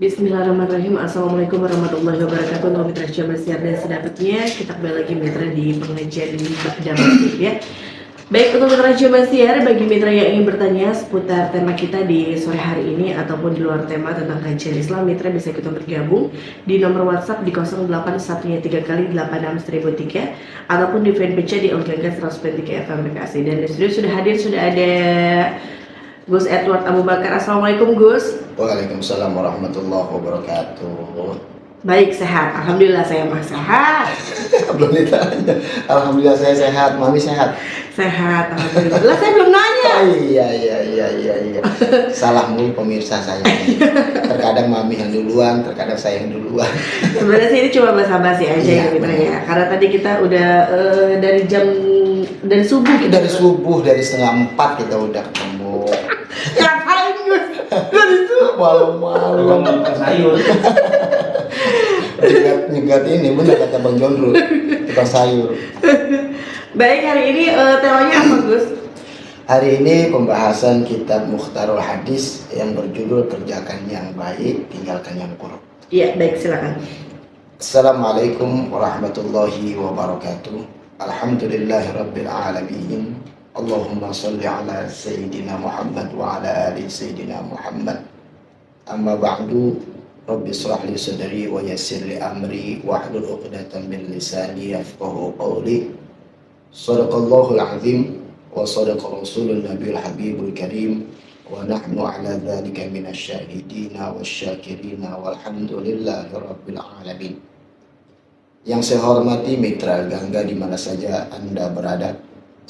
Bismillahirrahmanirrahim. Assalamualaikum warahmatullahi wabarakatuh. Untuk mitra Jabarsiar dan sedapat,nya kita kembali lagi mitra di pengajian Ba'da Maghrib ya. Baik, untuk mitra Jabarsiar, bagi mitra yang ingin bertanya seputar tema kita di sore hari ini ataupun di luar tema tentang kajian Islam, mitra bisa kita bergabung di nomor WhatsApp di 081 kali 863 ataupun di fanpage di Al-Gangga 103 FM Bekasi. Dan di studio sudah ada Gus Edward Abu Bakar. Assalamualaikum Gus. Waalaikumsalam warahmatullahi wabarakatuh. Baik, sehat. Alhamdulillah saya mah sehat. Belum ditanya. Alhamdulillah saya sehat. Mami sehat? Sehat, alhamdulillah. Saya belum nanya. Iya. Salah mulu pemirsa saya. Terkadang Mami yang duluan, terkadang saya yang duluan. Sebenarnya sih ini cuma basa-basi aja ya mitranya. Karena tadi kita udah dari subuh kita. Dari subuh, dari 3:30 kita udah ketemu. Ngapain Gus? Dari subuh. Malu-malu. Makan sayur. Nyegat ini benar kata Bang Jondro. Tukang sayur. Baik, hari ini temanya apa Gus? Hari ini pembahasan kitab Mukhtarul Hadis yang berjudul Kerjakan yang Baik, Tinggalkan yang Buruk. Iya, baik, silakan. Assalamualaikum warahmatullahi wabarakatuh. Alhamdulillahirabbil alamin. Allahumma shalli ala sayyidina Muhammad wa ala ali sayyidina Muhammad. Amma ba'du. Rabbi shrah li sadri wa yassir li amri wahlul 'uqdatam min lisani yafqahu qawli. Shadaqallahul azim wa sadaqa rasulun nabiyul habibul karim wa nahnu ala dzalika minasy syahidina wasyakirina walhamdulillahi rabbil alamin. Yang saya hormati mitra Gangga di mana saja Anda berada,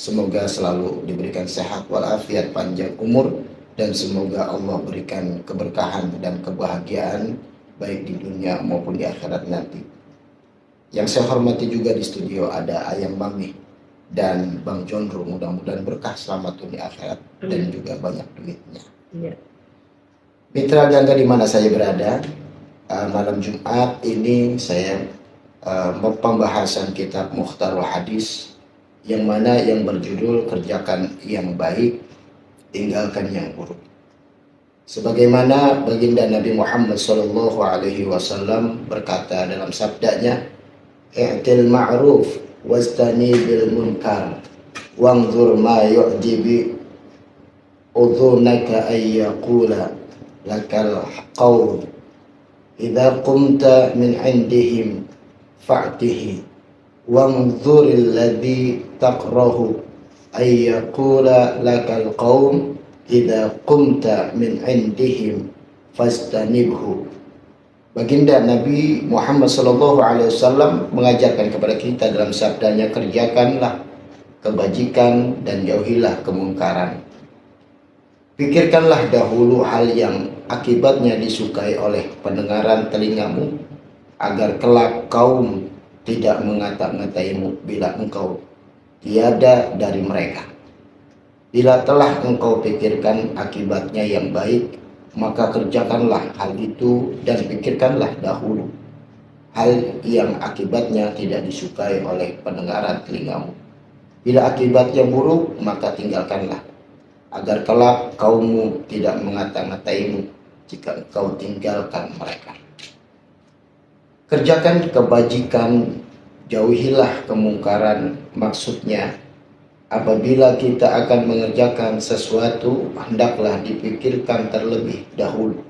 semoga selalu diberikan sehat walafiat, panjang umur, dan semoga Allah berikan keberkahan dan kebahagiaan baik di dunia maupun di akhirat nanti. Yang saya hormati juga di studio ada Ayang Mami dan Bang Jondro, mudah-mudahan berkah selamat dunia akhirat dan juga banyak duitnya. Iya. Mitra Gangga di mana saya berada, malam Jumat ini saya pembahasan kitab Mukhtarul Hadis yang mana yang berjudul Kerjakan yang Baik, Tinggalkan yang Buruk. Sebagaimana baginda Nabi Muhammad SAW berkata dalam sabdanya, "I'til ma'ruf wastanibil munkar wanzur ma yu'jibi udhunaka ay yaqula lakal qawl idza qumta min 'indihim fa'tihi wanzuril ladzi taqrahu ay yaqula lakal qaum idza qumta min 'indihim fastanibhu." Baginda Nabi Muhammad SAW mengajarkan kepada kita dalam sabdanya, kerjakanlah kebajikan dan jauhilah kemungkaran. Pikirkanlah dahulu hal yang akibatnya disukai oleh pendengaran telingamu, agar kelak kaum tidak mengata-ngataimu bila engkau tiada dari mereka. Bila telah engkau pikirkan akibatnya yang baik, maka kerjakanlah hal itu dan pikirkanlah dahulu hal yang akibatnya tidak disukai oleh pendengaran telingamu. Bila akibatnya buruk, maka tinggalkanlah, agar kelak kaummu tidak mengata-ngataimu jika engkau tinggalkan mereka. Kerjakan kebajikan, jauhilah kemungkaran. Maksudnya, apabila kita akan mengerjakan sesuatu, hendaklah dipikirkan terlebih dahulu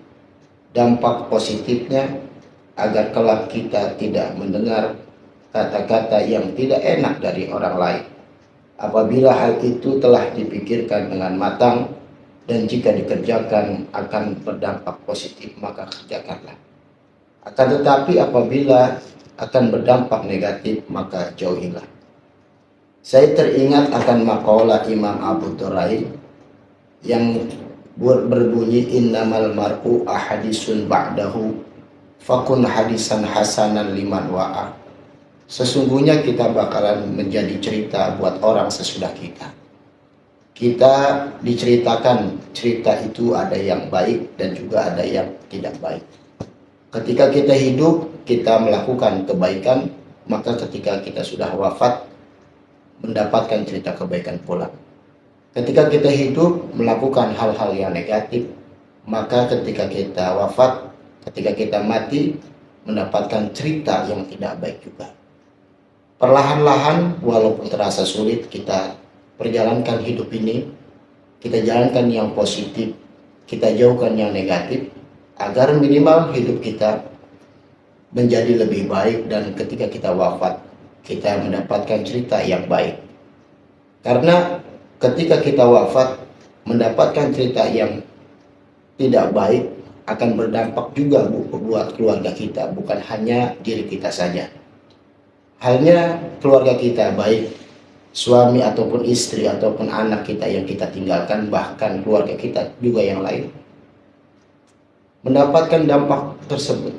dampak positifnya, agar kelak kita tidak mendengar kata-kata yang tidak enak dari orang lain. Apabila hal itu telah dipikirkan dengan matang dan jika dikerjakan akan berdampak positif, maka kerjakanlah. Akan tetapi apabila akan berdampak negatif, maka jauhilah. Saya teringat akan maqalah Imam Abu Duraid yang berbunyi, innamal mar'u ahadisun ba'dahu fakun hadisan hasanan liman wa'a. Sesungguhnya kita bakalan menjadi cerita buat orang sesudah kita. Kita diceritakan, cerita itu ada yang baik dan juga ada yang tidak baik. Ketika kita hidup, kita melakukan kebaikan, maka ketika kita sudah wafat, mendapatkan cerita kebaikan pula. Ketika kita hidup melakukan hal-hal yang negatif, maka ketika kita wafat ketika kita mati mendapatkan cerita yang tidak baik juga. Perlahan-lahan walaupun terasa sulit, kita perjalankan hidup ini, kita jalankan yang positif, kita jauhkan yang negatif, agar minimal hidup kita menjadi lebih baik dan ketika kita wafat, kita mendapatkan cerita yang baik. Karena ketika kita wafat, mendapatkan cerita yang tidak baik akan berdampak juga buat keluarga kita, bukan hanya diri kita saja. Halnya keluarga kita, baik suami ataupun istri ataupun anak kita yang kita tinggalkan, bahkan keluarga kita juga yang lain, mendapatkan dampak tersebut.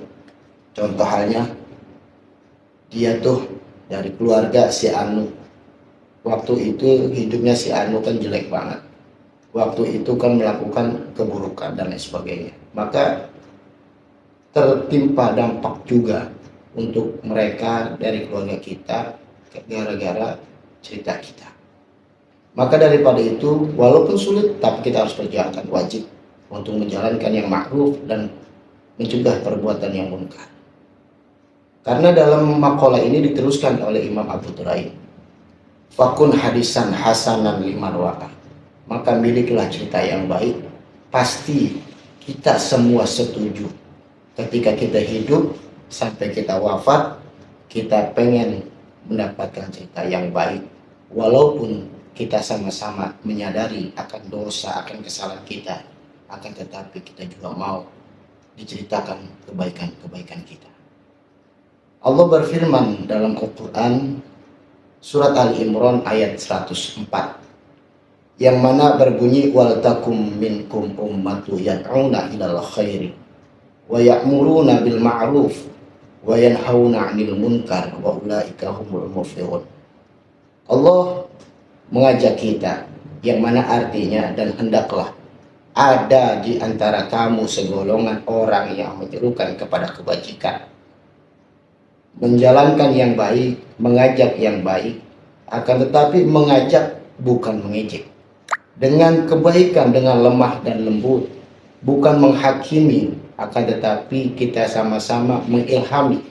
Contoh halnya, dia tuh dari keluarga si Anu. Waktu itu hidupnya si Anu kan jelek banget. Waktu itu kan melakukan keburukan dan lain sebagainya. Maka tertimpa dampak juga untuk mereka dari keluarga kita gara-gara cerita kita. Maka daripada itu, walaupun sulit, tapi kita harus perjuangkan, wajib untuk menjalankan yang ma'ruf dan mencegah perbuatan yang munkar. Karena dalam makalah ini diteruskan oleh Imam Abu Duraid, fakun hadisan hasanan liman wa'a, maka milikilah cerita yang baik. Pasti kita semua setuju ketika kita hidup sampai kita wafat, kita pengen mendapatkan cerita yang baik, walaupun kita sama-sama menyadari akan dosa, akan kesalahan kita, akan tetapi kita juga mau diceritakan kebaikan-kebaikan kita. Allah berfirman dalam Al-Quran surat Ali Imran ayat 104, yang mana berbunyi, wal takum minkum ummatu yad'una ilal khairi wa ya'muruna bil ma'ruf wa yanhauna 'anil munkar wa ulaika humul muflihun. Allah mengajak kita, yang mana artinya, dan hendaklah ada di antara kamu segolongan orang yang menyerukan kepada kebajikan, menjalankan yang baik, mengajak yang baik, akan tetapi mengajak bukan mengejek, dengan kebaikan, dengan lemah dan lembut, bukan menghakimi, akan tetapi kita sama-sama mengilhami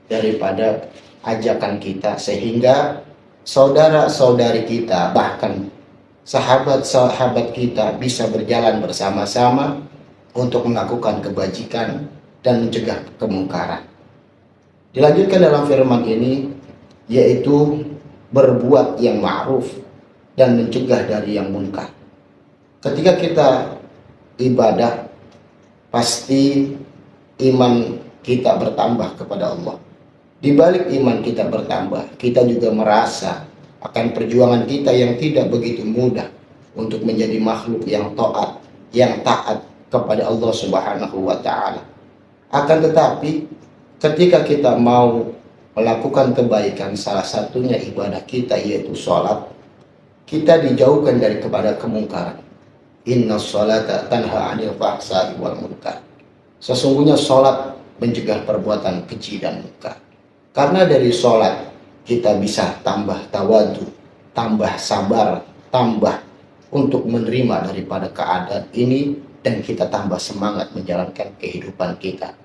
daripada ajakan kita, sehingga saudara-saudari kita, bahkan sahabat-sahabat kita bisa berjalan bersama-sama untuk melakukan kebajikan dan mencegah kemungkaran. Dilanjutkan dalam firman ini, yaitu berbuat yang ma'ruf dan mencegah dari yang munkar. Ketika kita ibadah, pasti iman kita bertambah kepada Allah. Di balik iman kita bertambah, kita juga merasa akan perjuangan kita yang tidak begitu mudah untuk menjadi makhluk yang taat, yang taat kepada Allah Subhanahu wa Ta'ala. Akan tetapi, ketika kita mau melakukan kebaikan, salah satunya ibadah kita yaitu sholat, kita dijauhkan dari kepada kemungkaran. Inna sholata tanha anil fahsai wal munkar. Sesungguhnya sholat mencegah perbuatan keji dan munkar. Karena dari sholat kita bisa tambah tawadu, tambah sabar, tambah untuk menerima daripada keadaan ini, dan kita tambah semangat menjalankan kehidupan kita.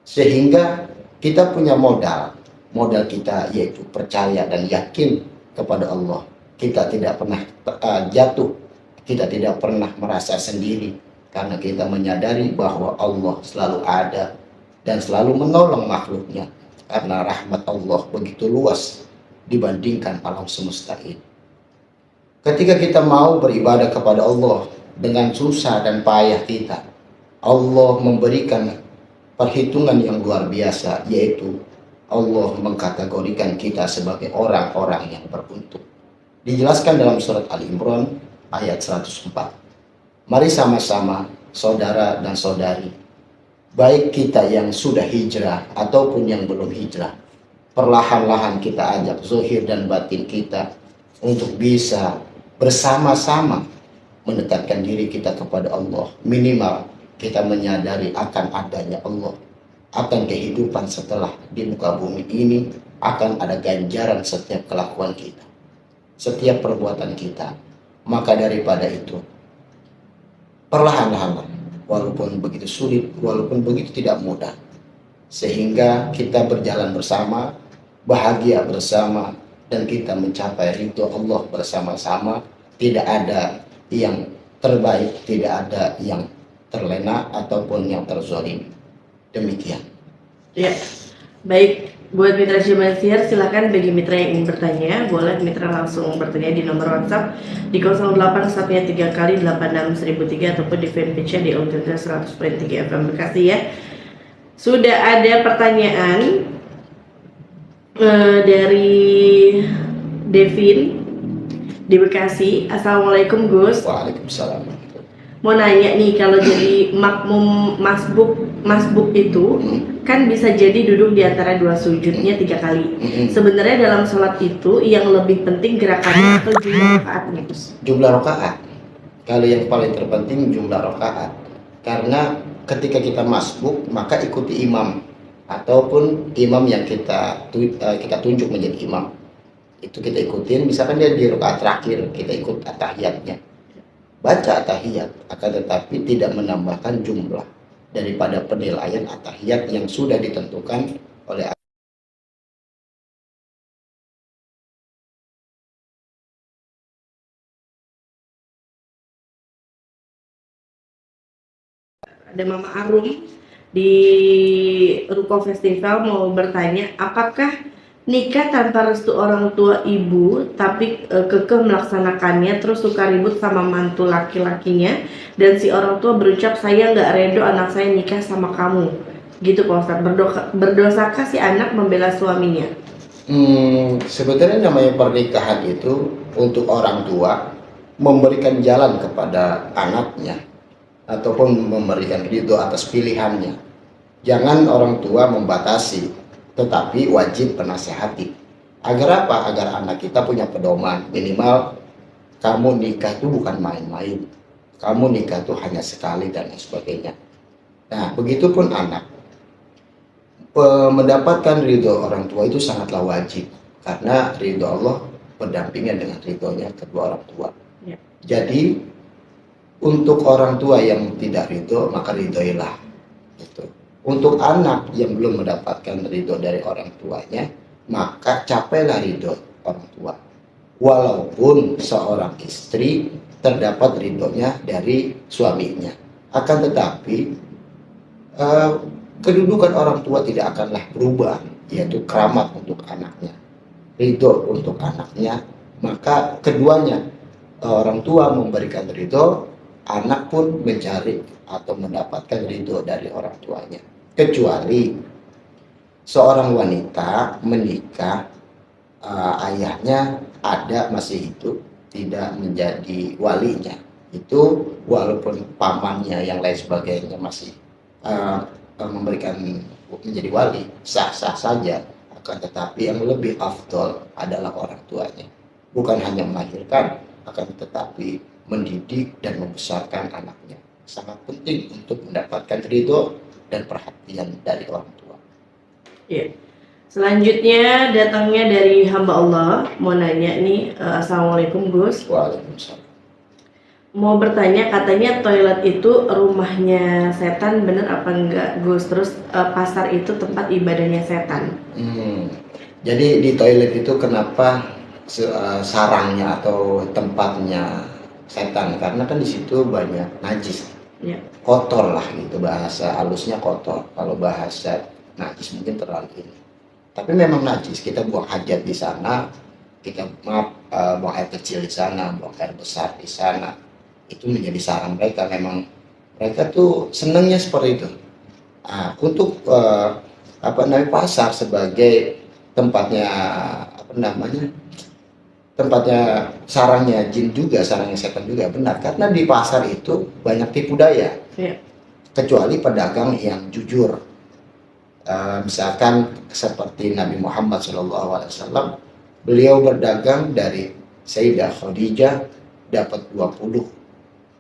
Sehingga kita punya modal kita yaitu percaya dan yakin kepada Allah. Kita tidak pernah jatuh, kita tidak pernah merasa sendiri, karena kita menyadari bahwa Allah selalu ada dan selalu menolong makhluknya, karena rahmat Allah begitu luas dibandingkan alam semesta ini. Ketika kita mau beribadah kepada Allah dengan susah dan payah kita, Allah memberikan perhitungan yang luar biasa, yaitu Allah mengkategorikan kita sebagai orang-orang yang beruntung. Dijelaskan dalam surat Ali Imran ayat 104. Mari sama-sama, saudara dan saudari, baik kita yang sudah hijrah ataupun yang belum hijrah, perlahan-lahan kita ajak zahir dan batin kita untuk bisa bersama-sama mendekatkan diri kita kepada Allah. Minimal kita menyadari akan adanya Allah, akan kehidupan setelah di muka bumi ini, akan ada ganjaran setiap kelakuan kita, setiap perbuatan kita. Maka daripada itu, perlahan-lahan walaupun begitu sulit, walaupun begitu tidak mudah. Sehingga kita berjalan bersama, bahagia bersama, dan kita mencapai ridho Allah bersama-sama. Tidak ada yang terbaik, tidak ada yang terlena ataupun yang terzolim. Demikian. Ya, baik. Buat mitra Syamasiar, silakan bagi mitra yang ingin bertanya, boleh mitra langsung bertanya di nomor WhatsApp di 08 satunya 3 kali 86 1003 ataupun di fanpage di Ultra 100.3 FM Bekasi ya. Sudah ada pertanyaan dari Devin di Bekasi. Assalamualaikum Gus. Waalaikumsalam. Mau nanya nih, kalau jadi makmum masbuk itu kan bisa jadi duduk di antara dua sujudnya 3 kali. Sebenarnya dalam sholat itu yang lebih penting gerakannya atau jumlah rakaatnya, Gus? Jumlah rakaat. Kalau yang paling terpenting jumlah rakaat. Karena ketika kita masbuk maka ikuti imam ataupun imam yang kita tunjuk menjadi imam. Itu kita ikutin, misalkan dia di rakaat terakhir kita ikut tahiyatnya. Baca tahiyat, akan tetapi tidak menambahkan jumlah daripada penilaian tahiyat yang sudah ditentukan oleh ada Mama Arum di Ruko Festival mau bertanya, apakah nikah tanpa restu orang tua ibu tapi kekeh melaksanakannya, terus suka ribut sama mantu laki-lakinya, dan si orang tua berucap saya nggak redo anak saya nikah sama kamu gitu Pak Ustadz, berdosakah si anak membela suaminya? Sebetulnya namanya pernikahan itu untuk orang tua memberikan jalan kepada anaknya ataupun memberikan ridho atas pilihannya. Jangan orang tua membatasi, tetapi wajib menasehati. Agar apa? Agar anak kita punya pedoman. Minimal kamu nikah itu bukan main-main. Kamu nikah itu hanya sekali dan lain sebagainya. Nah, begitupun anak. Mendapatkan ridho orang tua itu sangatlah wajib. Karena ridho Allah berdampingan dengan ridhonya kedua orang tua. Ya. Jadi, untuk orang tua yang tidak ridho, maka ridhoilah. Gitu. Untuk anak yang belum mendapatkan ridho dari orang tuanya, maka capailah ridho orang tua. Walaupun seorang istri terdapat ridhonya dari suaminya, akan tetapi kedudukan orang tua tidak akanlah berubah, yaitu keramat untuk anaknya, ridho untuk anaknya. Maka keduanya, orang tua memberikan ridho, anak pun mencari atau mendapatkan ridho dari orang tuanya. Kecuali seorang wanita menikah, ayahnya ada masih hidup, tidak menjadi walinya. Itu walaupun pamannya yang lain sebagainya masih memberikan menjadi wali, sah-sah saja. Akan tetapi yang lebih afdol adalah orang tuanya. Bukan hanya melahirkan, akan tetapi mendidik dan membesarkan anaknya. Sangat penting untuk mendapatkan ridho dan perhatian dari orang tua. Ya. Selanjutnya datangnya dari hamba Allah, mau nanya nih, Assalamualaikum Gus. Waalaikumsalam. Mau bertanya, katanya toilet itu rumahnya setan, bener apa enggak Gus? Terus pasar itu tempat ibadahnya setan. Jadi di toilet itu kenapa sarangnya atau tempatnya setan? Karena kan di situ banyak najis. Ya. Kotor lah gitu, bahasa halusnya kotor. Kalau bahasa najis mungkin terlalu ini. Tapi memang najis, kita buang hajat di sana, kita buang air kecil di sana, buang air besar di sana. Itu menjadi sarang mereka. Memang mereka tuh senangnya seperti itu. Untuk pasar sebagai tempatnya tempatnya sarangnya jin juga, sarangnya setan juga, benar. Karena di pasar itu banyak tipu daya. Ya. Kecuali pedagang yang jujur. Misalkan seperti Nabi Muhammad SAW, beliau berdagang dari Sayyidah Khadijah dapat 20.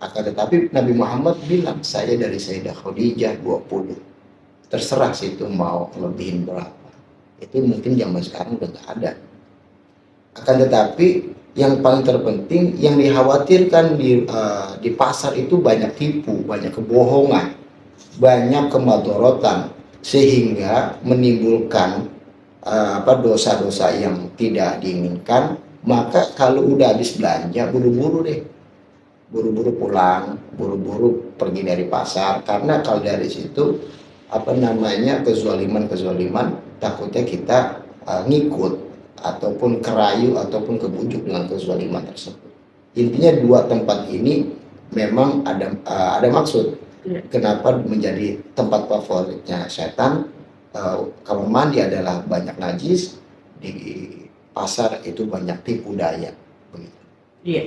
Akan tetapi Nabi Muhammad bilang, saya dari Sayyidah Khadijah 20. Terserah situ mau lebihin berapa. Itu mungkin zaman sekarang udah nggak ada. Akan tetapi yang paling terpenting yang dikhawatirkan di pasar itu banyak tipu, banyak kebohongan, banyak kemadorotan, sehingga menimbulkan dosa-dosa yang tidak diinginkan. Maka kalau udah habis belanja, buru-buru deh, buru-buru pulang, buru-buru pergi dari pasar, karena kalau dari situ kezaliman takutnya kita ngikut ataupun kerayu ataupun kebujuk dengan kezaliman tersebut. Intinya dua tempat ini memang ada maksud kenapa menjadi tempat favoritnya setan. Kamar mandi adalah banyak najis, di pasar itu banyak tipu daya. Begitu. Iya.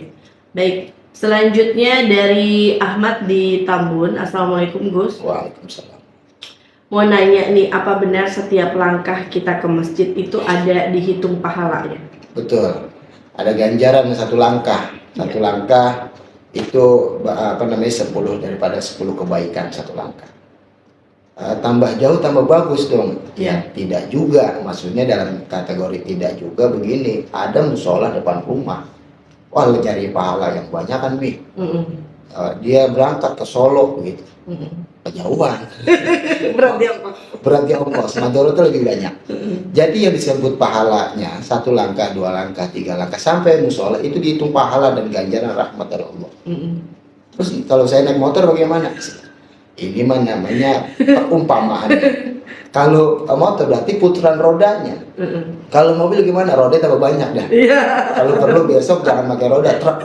Baik. Selanjutnya dari Ahmad di Tambun. Assalamualaikum Gus. Waalaikumsalam. Mau nanya nih, apa benar setiap langkah kita ke masjid itu ada dihitung pahalanya? Betul. Ada ganjaran satu langkah. Satu langkah itu 10 daripada 10 kebaikan satu langkah. Tambah jauh tambah bagus dong. Ya, tidak juga. Maksudnya dalam kategori tidak juga begini. Ada musola depan rumah. Wah, lu cari pahala yang banyak kan, Mi. Dia berangkat ke Solo begitu. Kejauhan. Berarti ongkos. Madorot itu lebih banyak. Jadi yang disebut pahalanya 1 langkah, 2 langkah, 3 langkah sampai musola itu dihitung pahala dan ganjaran rahmat dari Allah. Terus kalau saya naik motor bagaimana? Ini mah namanya perumpamaan. Kalau motor berarti putaran rodanya. Kalau mobil gimana? Rodanya tambah banyak dah. Kalau perlu besok jangan pakai roda truk.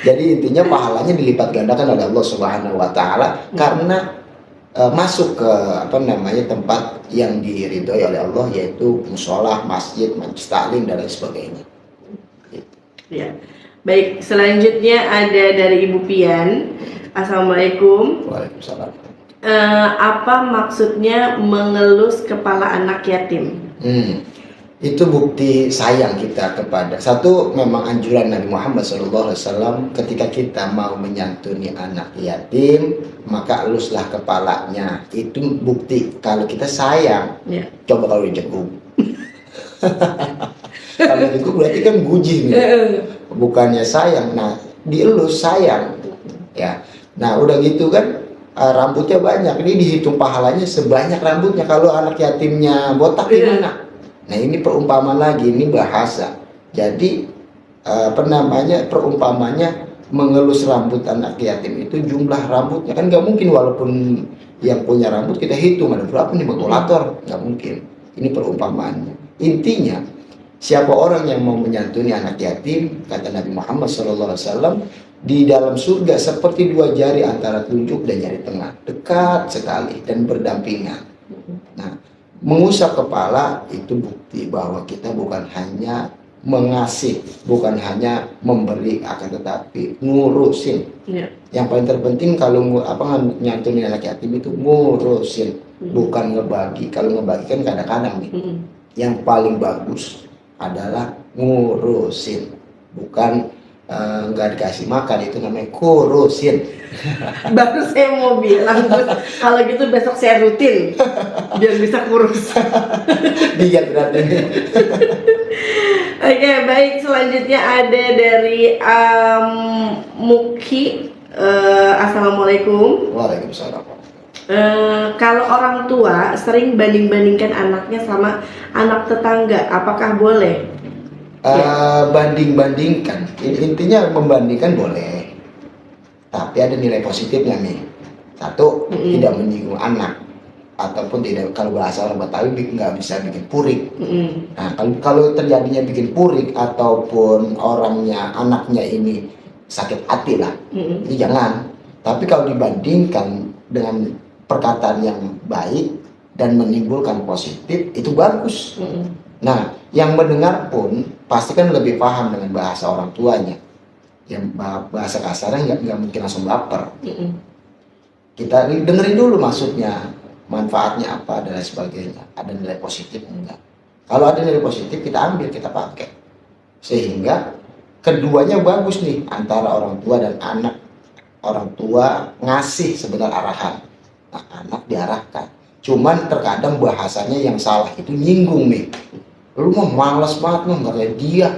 Jadi intinya pahalanya dilipat gandakan oleh Allah Subhanahu wa taala karena masuk ke tempat yang diridhoi oleh Allah, yaitu mushola, masjid, majelis taklim dan lain sebagainya. Ya. Baik, selanjutnya ada dari Ibu Pian. Assalamualaikum. Waalaikumsalam. Apa maksudnya mengelus kepala anak yatim? Itu bukti sayang kita kepada satu, memang anjuran Nabi Muhammad SAW ketika kita mau menyantuni anak yatim maka eluslah kepalanya. Itu bukti kalau kita sayang. Coba kalau dijenguk. Kalau dijenguk berarti kan guji, bukannya sayang. Nah, dielus sayang ya. Nah, udah gitu kan rambutnya banyak, ini dihitung pahalanya sebanyak rambutnya. Kalau anak yatimnya botak gimana? Nah, ini perumpamaan lagi, ini bahasa. Jadi perumpamannya mengelus rambut anak yatim itu jumlah rambutnya kan nggak mungkin, walaupun yang punya rambut kita hitung ada berapa nih kalkulator, nggak mungkin. Ini perumpamaannya. Intinya siapa orang yang mau menyantuni anak yatim, kata Nabi Muhammad SAW, di dalam surga seperti 2 jari antara telunjuk dan jari tengah, dekat sekali dan berdampingan. Nah, mengusap kepala itu bukti bahwa kita bukan hanya mengasih, bukan hanya memberi, akan tetapi ngurusin. Yang paling terpenting kalau nyantuni anak yatim itu ngurusin, bukan ngebagi. Kalau ngebagi kan kadang-kadang nih. Yang paling bagus adalah ngurusin, bukan nggak dikasih makan, itu namanya kurusin. Baru saya mau bilang, kalau gitu besok saya rutin biar bisa kurus. Diet berarti. Oke, baik, selanjutnya ada dari Muki. Assalamualaikum. Waalaikumsalam. Kalau orang tua sering banding-bandingkan anaknya sama anak tetangga, apakah boleh? Banding-bandingkan, intinya membandingkan boleh, tapi ada nilai positifnya nih. Satu, tidak menyinggung anak, ataupun tidak, kalau bahasa orang Betawi nggak bisa bikin purik. Nah, kalau terjadinya bikin purik ataupun anaknya ini sakit hati lah, itu jangan. Tapi kalau dibandingkan dengan perkataan yang baik dan menimbulkan positif, itu bagus. Nah, yang mendengar pun pasti kan lebih paham dengan bahasa orang tuanya. Yang bahasa kasarnya nggak mungkin langsung baper. Kita dengerin dulu maksudnya, manfaatnya apa dan lain sebagainya. Ada nilai positif enggak? Kalau ada nilai positif kita ambil, kita pakai. Sehingga keduanya bagus nih, antara orang tua dan anak. Orang tua ngasih sebenarnya arahan, nah, anak diarahkan. Cuman terkadang bahasanya yang salah itu nyinggung nih. Lu mah malas banget, mah nggak kayak dia.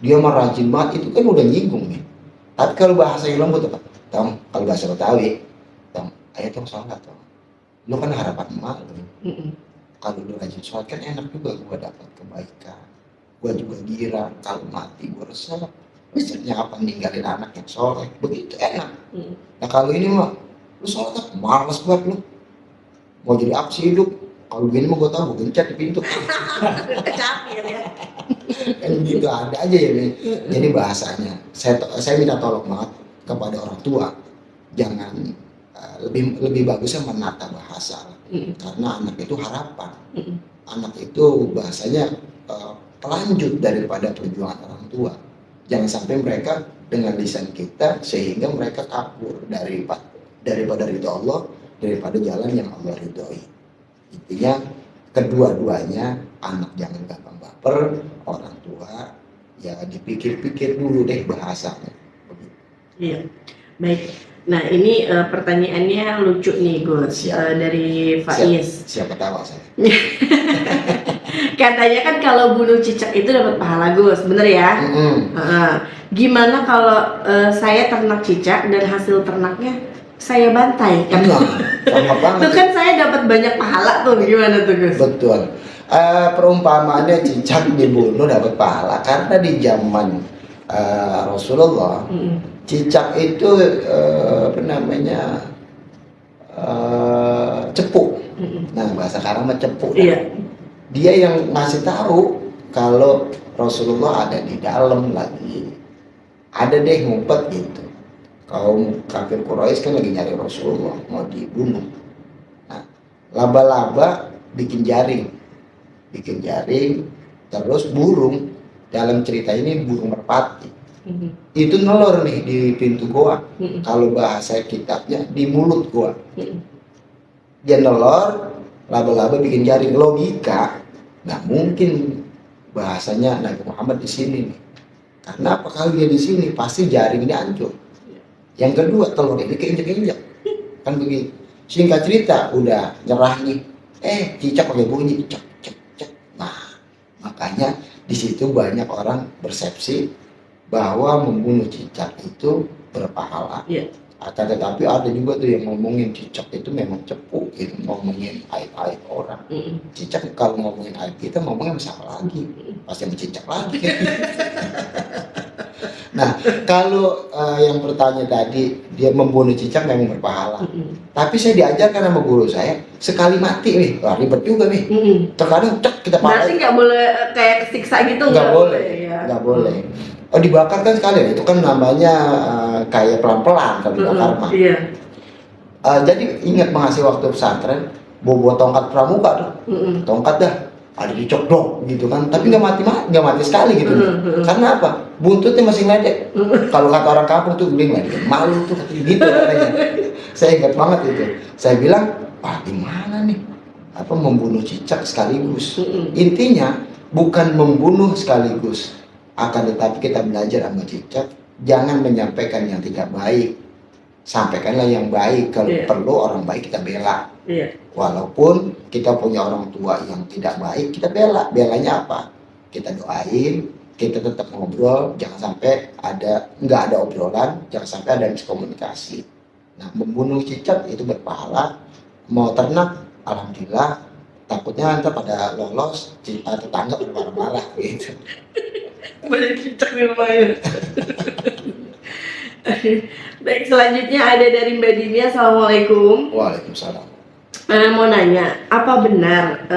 dia mah rajin banget, itu kan udah nyinggung nih. Tapi kalau bahasa yang lembut apa? Tong, kalau bahasa Betawi, tong, ayo tong sholat tong. Lu kan harapan emak lu. Kalau lu rajin sholat kan enak juga gua dapat kebaikan. Gua juga gira kalau mati gua resep. Misalnya apa ninggalin anak yang soleh, begitu enak. Nah kalau ini mah, lu sholat apa? Males banget lu. Mau jadi apa sih hidup? Kalau gini mah gua tahu, gua gencet di pintu. Capek ya. Kan gitu ada aja ya nih. Jadi bahasanya saya minta tolong banget kepada orang tua, jangan lebih bagusnya menata bahasa, karena anak itu harapan, anak itu bahasanya pelanjut daripada perjuangan orang tua. Jangan sampai mereka dengan lisan kita sehingga mereka kabur daripada ridho Allah, daripada jalan yang Allah ridhoi. Intinya kedua-duanya, anak jangan gampang baper, orang tua ya dipikir-pikir dulu deh bahasanya. Iya, baik. Nah ini pertanyaannya lucu nih Gus. Dari Faiz. Siapa tahu saya. Katanya kan kalau bunuh cicak itu dapat pahala Gus, bener ya? Gimana kalau saya ternak cicak dan hasil ternaknya saya bantai? Sama banget. Itu kan saya dapat banyak pahala tuh, gimana tuh Gus? Betul. Perumpamaannya cicak dibunuh dapat pahala karena di zaman Rasulullah, cicak itu apa namanya, cepu. Nah bahasa sekarang mah cepu. Iya. Dia yang ngasih tahu kalau Rasulullah ada di dalam lagi, ada deh ngumpet gitu. Kaum kafir Quraisy kan lagi nyari Rasulullah mau dibunuh. Nah laba-laba bikin jaring, terus burung, dalam cerita ini burung merpati, itu nelor nih di pintu goa. Kalau bahasa kitabnya di mulut goa. Dia nelor, laba-laba bikin jaring. Logika nggak mungkin bahasanya Nabi Muhammad di sini nih. Karena apa, kalau dia di sini pasti jaring ini hancur. Yang kedua, telur ini keinjak-injak. Kan begitu. Singkat cerita udah nyerah nih. Cicak pakai bunyi cek cek cek. Nah, makanya di situ banyak orang persepsi bahwa membunuh cicak itu berpahala. Akan tetapi ada juga tuh yang ngomongin cicak itu memang cepu gitu, ngomongin aib-aib orang. Cicak kalau ngomongin aib kita ngomongin masalah lagi, pasti mencicak lagi. Nah kalau yang bertanya tadi, dia membunuh cicak memang berpahala. Tapi saya diajarkan sama guru saya, sekali mati nih, wah ribet juga nih. Terkadang cek kita pakai. Berarti nggak boleh kayak kesiksa gitu? Nggak boleh, nggak boleh. Oh dibakar kan sekali, itu kan namanya kayak pelan-pelan kalau dibakar mah. Jadi ingat mengasih waktu pesantren, bawa tongkat pramuka tuh, tongkat dah, ada dicok dong gitu kan, tapi nggak mati sekali gitu. Karena apa? Buntutnya masih ngeledek. Kalau kata orang kampung tuh gini ngeledek, malu tuh gitu katanya. Saya ingat banget itu. Saya bilang, gimana nih? Apa membunuh cicak sekaligus? Intinya bukan membunuh sekaligus. Akan tetapi kita belajar sama cicak, jangan menyampaikan yang tidak baik, sampaikanlah yang baik. Kalau perlu orang baik kita bela. Walaupun kita punya orang tua yang tidak baik, kita bela. Belanya apa? Kita doain, kita tetap ngobrol, jangan sampai nggak ada obrolan, jangan sampai ada miskomunikasi. Nah membunuh cicak itu berpahala. Mau ternak, alhamdulillah. Takutnya nanti pada lolos, tetangga bermarah-marah gitu. Banyak cicak di rumahnya. Baik, selanjutnya ada dari Mbak Dini. Assalamualaikum. Waalaikumsalam. Mau nanya, apa benar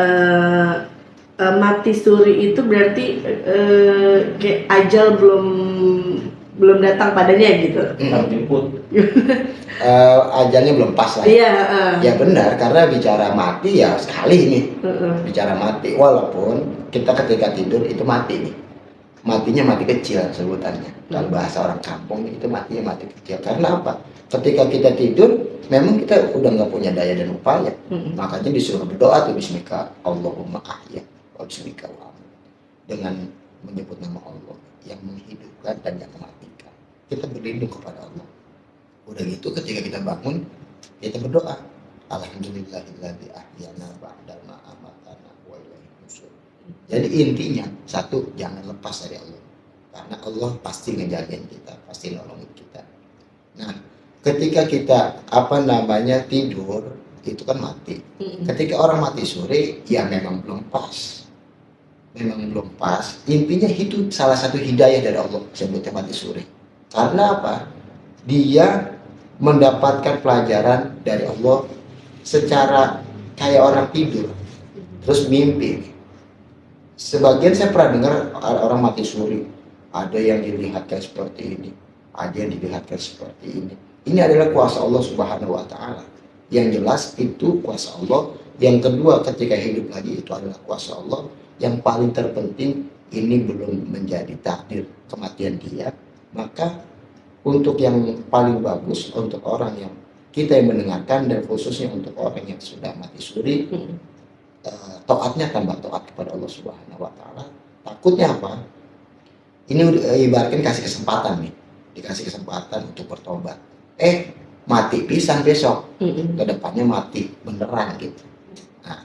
mati suri itu berarti kayak ajal belum datang padanya gitu? Ajalnya belum pas lah. Ya benar, karena bicara mati ya sekali nih. Bicara mati, walaupun kita ketika tidur itu mati nih. Matinya mati kecil sebutannya. Kalau bahasa orang kampung itu matinya mati kecil. Karena apa? Ketika kita tidur, memang kita udah nggak punya daya dan upaya. Makanya disuruh berdoa tuh, bismika Allahumma ahya wa bismika wa amut. Dengan menyebut nama Allah yang menghidupkan dan yang mematikan. Kita berlindung kepada Allah. Udah gitu ketika kita bangun, kita berdoa. Alhamdulillahilladzi ahyana ba'da ma amatana wa ilaihi nusyur. Jadi intinya satu, jangan lepas dari Allah. karena Allah pasti ngejagain kita, pasti nolongin kita. Nah, ketika kita tidur itu kan mati. Ketika orang mati suri, ya memang belum pas. Intinya itu salah satu hidayah dari Allah sebutnya mati suri. Karena apa? Dia mendapatkan pelajaran dari Allah secara kayak orang tidur, terus mimpi. Sebagian saya pernah dengar orang mati suri, ada yang dilihatkan seperti ini, ada yang dilihatkan seperti ini. Ini adalah kuasa Allah Subhanahu wa Ta'ala. Yang jelas itu kuasa Allah. Yang kedua, ketika hidup lagi itu adalah kuasa Allah. Yang paling terpenting, ini belum menjadi takdir kematian dia. Maka untuk yang paling bagus, untuk orang yang kita yang mendengarkan, dan khususnya untuk orang yang sudah mati suri, taatnya tambah taat kepada Allah Subhanahu wa Ta'ala. Takutnya apa? Ini ibaratkan kasih kesempatan nih, dikasih kesempatan untuk bertobat. Mati pisan besok, kedepannya mati beneran gitu. Nah,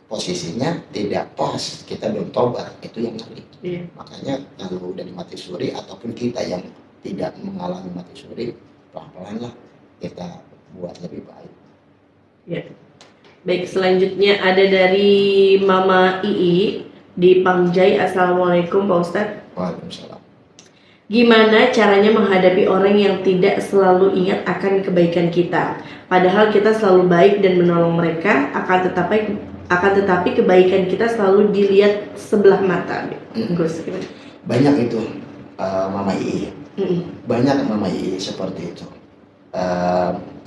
posisinya tidak pas, kita belum tobat, itu yang ngeri. Makanya kalau udah mati suri ataupun kita yang tidak mengalami mati suri, pelan-pelan lah kita buat lebih baik. Ya. Baik, selanjutnya ada dari Mama Ii di Pangjai. Assalamualaikum Pak Ustadz. Waalaikumsalam. Gimana caranya menghadapi orang yang tidak selalu ingat akan kebaikan kita, padahal kita selalu baik dan menolong mereka, akan tetapi kebaikan kita selalu dilihat sebelah mata. Gus, gimana? Banyak itu Mama Ii. Banyak Mama Ii seperti itu.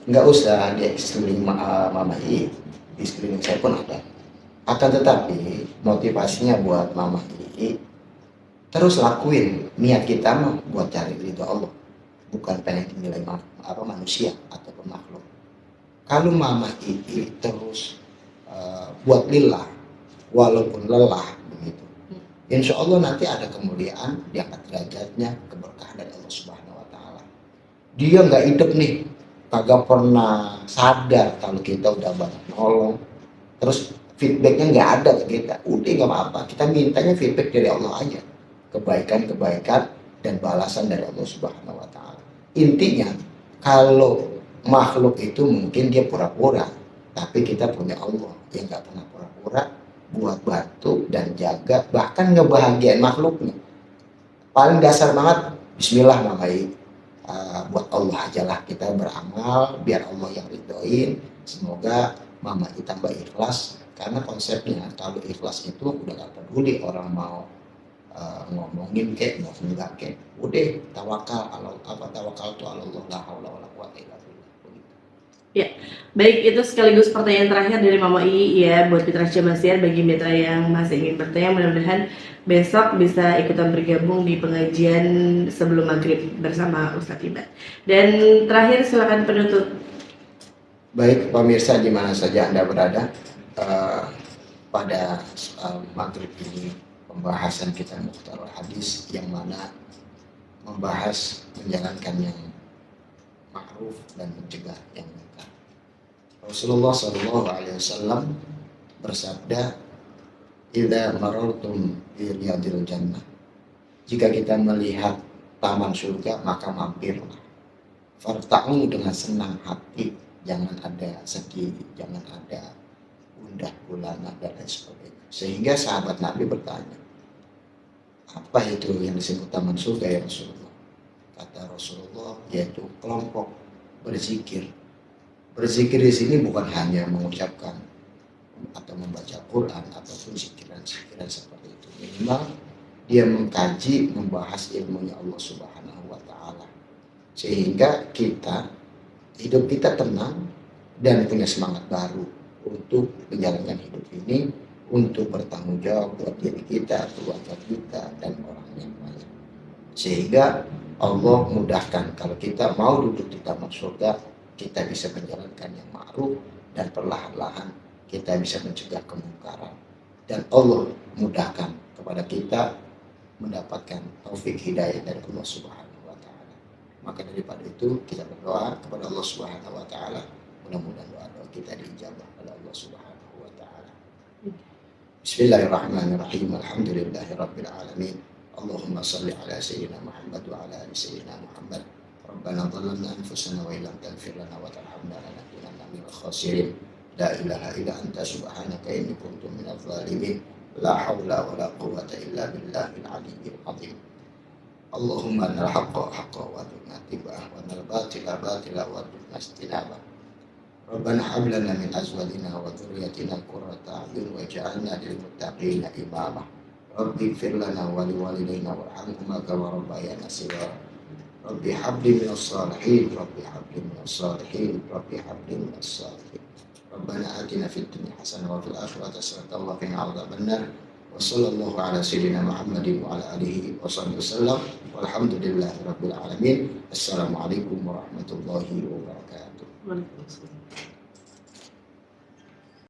Nggak usah di sekeliling Mama Ii, di sekeliling saya pun ada. Akan tetapi motivasinya buat Mama Ii, terus lakuin. Niat kita mah buat cari ridho Allah, bukan pengen dinilai manusia ataupun makhluk. Kalau Mama Ii terus buat lillah walaupun lelah begitu, insya Allah nanti ada kemuliaan, diangkat derajatnya, keberkahan dari Allah Subhanahu wa Ta'ala. Dia nggak hidup nih kagak pernah sadar kalau kita udah banyak nolong, terus feedbacknya nggak ada ke kita. Udah nggak apa-apa, kita mintanya feedback dari Allah aja, kebaikan dan balasan dari Allah Subhanahu wa Ta'ala. Intinya kalau makhluk itu mungkin dia pura-pura, tapi kita punya Allah yang nggak pernah pura-pura, buat bantu dan jaga, bahkan ngebahagiain makhluknya. Paling dasar banget, Bismillah Mama Ii, buat Allah aja lah kita beramal, biar Allah yang ridhoin. Semoga Mama Ii tambah ikhlas, karena konsepnya kalau ikhlas itu udah gak peduli orang mau ngomongin kayak mau enggak kayak, udah tawakal tuh Allah, la haula wala quwata illa billah. Ya, baik, itu sekaligus pertanyaan terakhir dari Mama Ii ya buat Mitra Jamasiar. Bagi mitra yang masih ingin bertanya, mudah-mudahan besok bisa ikutan bergabung di pengajian sebelum maghrib bersama Ustadz Ibad. Dan terakhir silakan penutup. Baik pemirsa di mana saja Anda berada, pada maghrib ini pembahasan kita Mukhtarul Hadis yang mana membahas menjalankan yang ma'ruf dan mencegah yang munkar. Rasulullah SAW bersabda, "Idza marartum bi riyadil jannah." Jika kita melihat taman surga, maka mampirlah. Farta'u, dengan senang hati, jangan ada sedih, jangan ada gundah gulana dan lain sebagainya. Sehingga sahabat Nabi bertanya, apa itu yang disebut taman surga ya Rasulullah? Kata Rasulullah, yaitu kelompok berzikir. Berzikir di sini bukan hanya mengucapkan atau membaca Quran ataupun zikiran-zikiran seperti itu. Minimal dia mengkaji, membahas ilmunya Allah Subhanahu wa Ta'ala, sehingga hidup kita tenang dan punya semangat baru untuk menjalankan hidup ini, untuk bertanggung jawab buat diri kita, keluarga kita, dan orang yang lain. Sehingga Allah mudahkan kalau kita mau duduk di taman surga, kita bisa menjalankan yang ma'ruf dan perlahan-lahan kita bisa mencegah kemungkaran. Dan Allah mudahkan kepada kita mendapatkan taufik hidayah dari Allah Subhanahu wa Ta'ala. Maka daripada itu kita berdoa kepada Allah Subhanahu wa Ta'ala, mudah-mudahan doa kita diijabah oleh Allah Subhanahu wa Ta'ala. Bismillahirrahmanirrahim. Alhamdulillahirabbil alamin. اللهم صل على سيدنا محمد وعلى آل سيدنا محمد. ربنا ظلمنا أنفسنا وإن لم تغفر لنا وترحمنا لنكونن من الخاسرين. لا إله إلا أنت سبحانك إني كنت من الظالمين. لا حول ولا قوة إلا بالله العلي العظيم. اللهم أن الحق حقا وارزقنا اتباعه وأن الباطل باطلا وارزقنا اجتنابه. ربنا هب لنا من أزواجنا وذريتنا قرة أعين واجعلنا للمتقين إماما. رب اغفر لنا ولوالدينا وارحمهما كما ربيانا صغارا. رب هب لي من الصالحين. رب هب لي من الصالحين. رب هب لي من الصالحين. ربنا آتنا في الدنيا حسنة وفي الآخرة حسنة وقنا عذاب النار. وصلى الله على سيدنا محمد وعلى آله وصحبه وسلم والحمد لله رب العالمين. السلام عليكم ورحمة الله وبركاته. Waalaikumsalam.